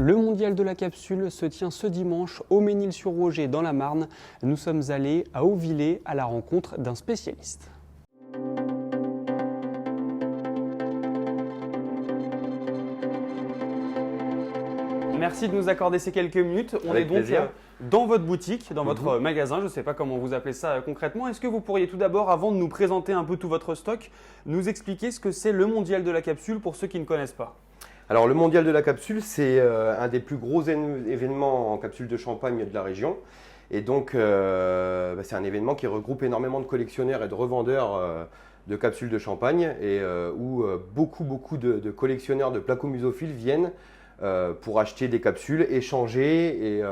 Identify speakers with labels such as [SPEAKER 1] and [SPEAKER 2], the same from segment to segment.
[SPEAKER 1] Le mondial de la capsule se tient ce dimanche au Mesnil-sur-Roger dans la Marne. Nous sommes allés à Auvillers à la rencontre d'un spécialiste. Merci de nous accorder ces quelques minutes. On est donc dans votre boutique, dans votre magasin. Je ne sais pas comment vous appelez ça concrètement. Est-ce que vous pourriez tout d'abord, avant de nous présenter un peu tout votre stock, nous expliquer ce que c'est le mondial de la capsule pour ceux qui ne connaissent pas?
[SPEAKER 2] Alors le mondial de la capsule, c'est un des plus gros événements en capsule de champagne de la région. Et donc c'est un événement qui regroupe énormément de collectionneurs et de revendeurs de capsules de champagne et où beaucoup de collectionneurs de placo-musophiles viennent pour acheter des capsules, échanger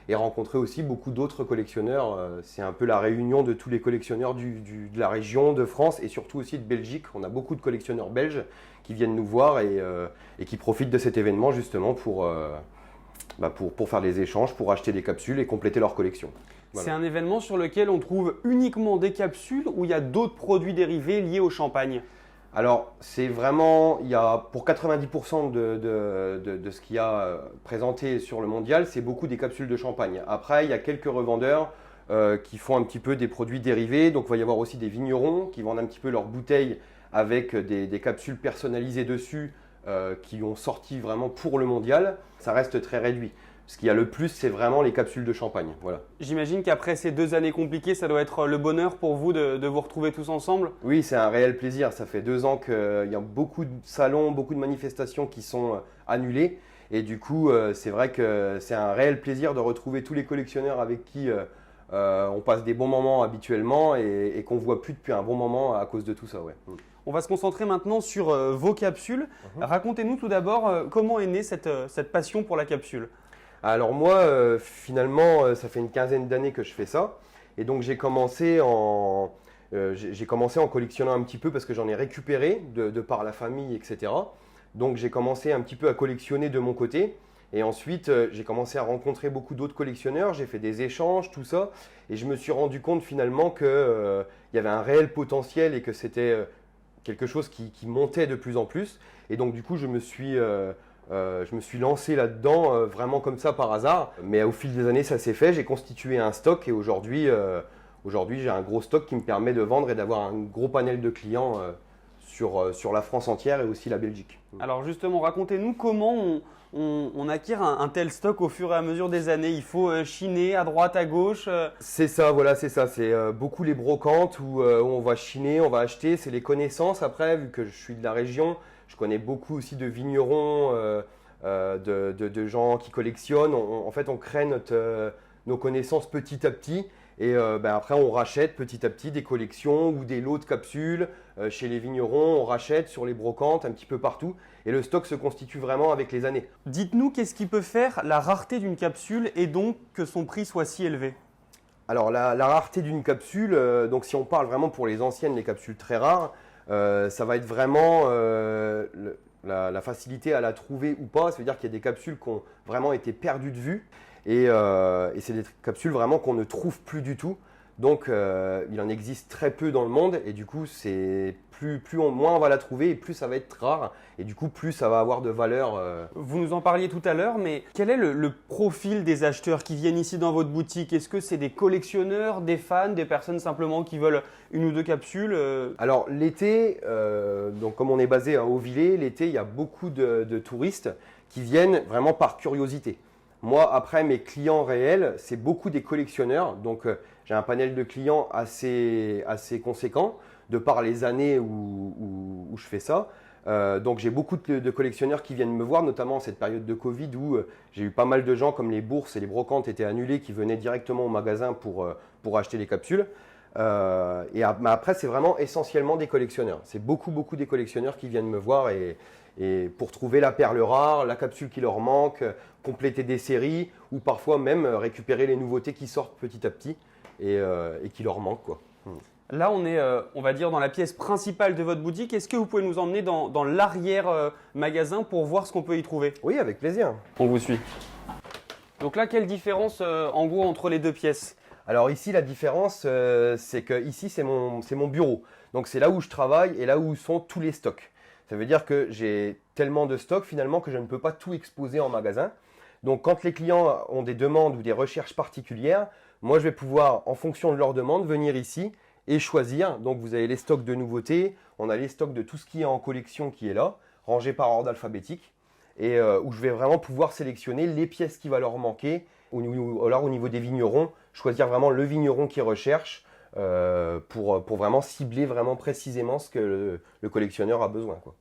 [SPEAKER 2] et rencontrer aussi beaucoup d'autres collectionneurs. C'est un peu la réunion de tous les collectionneurs de la région, de France et surtout aussi de Belgique. On a beaucoup de collectionneurs belges qui viennent nous voir et qui profitent de cet événement justement pour faire des échanges, pour acheter des capsules et compléter leur collection. Voilà. C'est
[SPEAKER 1] un événement sur lequel on trouve uniquement des capsules ou il y a d'autres produits dérivés liés au champagne?
[SPEAKER 2] Alors, c'est vraiment, il y a pour 90% de ce qu'il y a présenté sur le mondial, c'est beaucoup des capsules de champagne. Après, il y a quelques revendeurs qui font un petit peu des produits dérivés. Donc, il va y avoir aussi des vignerons qui vendent un petit peu leurs bouteilles avec des capsules personnalisées dessus qui ont sorti vraiment pour le mondial. Ça reste très réduit. Ce qu'il y a le plus, c'est vraiment les capsules de champagne. Voilà.
[SPEAKER 1] J'imagine qu'après ces 2 années compliquées, ça doit être le bonheur pour vous de vous retrouver tous ensemble?
[SPEAKER 2] Oui, c'est un réel plaisir. Ça fait 2 ans qu'il y a beaucoup de salons, beaucoup de manifestations qui sont annulées. Et du coup, c'est vrai que c'est un réel plaisir de retrouver tous les collectionneurs avec qui on passe des bons moments habituellement et qu'on ne voit plus depuis un bon moment à cause de tout ça. Ouais.
[SPEAKER 1] On va se concentrer maintenant sur vos capsules. Racontez-nous tout d'abord comment est née cette passion pour la capsule.
[SPEAKER 2] Alors moi, finalement, ça fait une quinzaine d'années que je fais ça. Et donc j'ai commencé en collectionnant un petit peu parce que j'en ai récupéré de par la famille, etc. Donc j'ai commencé un petit peu à collectionner de mon côté. Et ensuite, j'ai commencé à rencontrer beaucoup d'autres collectionneurs. J'ai fait des échanges, tout ça. Et je me suis rendu compte finalement qu'il y avait un réel potentiel et que c'était quelque chose qui montait de plus en plus. Et donc du coup, je me suis lancé là-dedans vraiment comme ça par hasard. Mais au fil des années, ça s'est fait. J'ai constitué un stock et aujourd'hui, j'ai un gros stock qui me permet de vendre et d'avoir un gros panel de clients sur la France entière et aussi la Belgique.
[SPEAKER 1] Alors justement, racontez-nous comment on acquiert un tel stock au fur et à mesure des années. Il faut chiner à droite, à gauche.
[SPEAKER 2] C'est ça, voilà, c'est ça. C'est beaucoup les brocantes où on va chiner, on va acheter. C'est les connaissances après, vu que je suis de la région. Je connais beaucoup aussi de vignerons, de gens qui collectionnent. En fait, on crée nos connaissances petit à petit. Et après, on rachète petit à petit des collections ou des lots de capsules. Chez les vignerons, on rachète sur les brocantes, un petit peu partout. Et le stock se constitue vraiment avec les années.
[SPEAKER 1] Dites-nous, qu'est-ce qui peut faire la rareté d'une capsule et donc que son prix soit si élevé?
[SPEAKER 2] Alors, la rareté d'une capsule, donc si on parle vraiment pour les anciennes, les capsules très rares, ça va être vraiment la facilité à la trouver ou pas. Ça veut dire qu'il y a des capsules qui ont vraiment été perdues de vue et c'est des capsules vraiment qu'on ne trouve plus du tout. Donc il en existe très peu dans le monde et du coup c'est moins on va la trouver et plus ça va être rare et du coup plus ça va avoir de valeur.
[SPEAKER 1] Vous nous en parliez tout à l'heure, mais quel est le profil des acheteurs qui viennent ici dans votre boutique? Est-ce que c'est des collectionneurs, des fans, des personnes simplement qui veulent 1 ou 2 capsules?
[SPEAKER 2] Alors l'été, donc comme on est basé à Auvillers, l'été il y a beaucoup de touristes qui viennent vraiment par curiosité. Moi, après, mes clients réels, c'est beaucoup des collectionneurs. Donc, j'ai un panel de clients assez conséquent de par les années où je fais ça. Donc, j'ai beaucoup de collectionneurs qui viennent me voir, notamment en cette période de Covid où j'ai eu pas mal de gens, comme les bourses et les brocantes étaient annulées, qui venaient directement au magasin pour acheter les capsules. Mais après, c'est vraiment essentiellement des collectionneurs. C'est beaucoup des collectionneurs qui viennent me voir et pour trouver la perle rare, la capsule qui leur manque, compléter des séries ou parfois même récupérer les nouveautés qui sortent petit à petit et qui leur manquent, quoi.
[SPEAKER 1] Là, on est, on va dire, dans la pièce principale de votre boutique. Est-ce que vous pouvez nous emmener dans l'arrière-magasin pour voir ce qu'on peut y trouver?
[SPEAKER 2] Oui, avec plaisir.
[SPEAKER 1] On vous suit. Donc là, quelle différence en gros entre les 2 pièces?
[SPEAKER 2] Alors ici, la différence, c'est que ici, c'est mon bureau. Donc c'est là où je travaille et là où sont tous les stocks. Ça veut dire que j'ai tellement de stocks finalement que je ne peux pas tout exposer en magasin. Donc quand les clients ont des demandes ou des recherches particulières, moi je vais pouvoir, en fonction de leurs demandes, venir ici et choisir. Donc vous avez les stocks de nouveautés, on a les stocks de tout ce qui est en collection qui est là, rangé par ordre alphabétique, et où je vais vraiment pouvoir sélectionner les pièces qui va leur manquer, ou alors au niveau des vignerons, choisir vraiment le vigneron qui recherche pour vraiment cibler vraiment précisément ce que le collectionneur a besoin, quoi.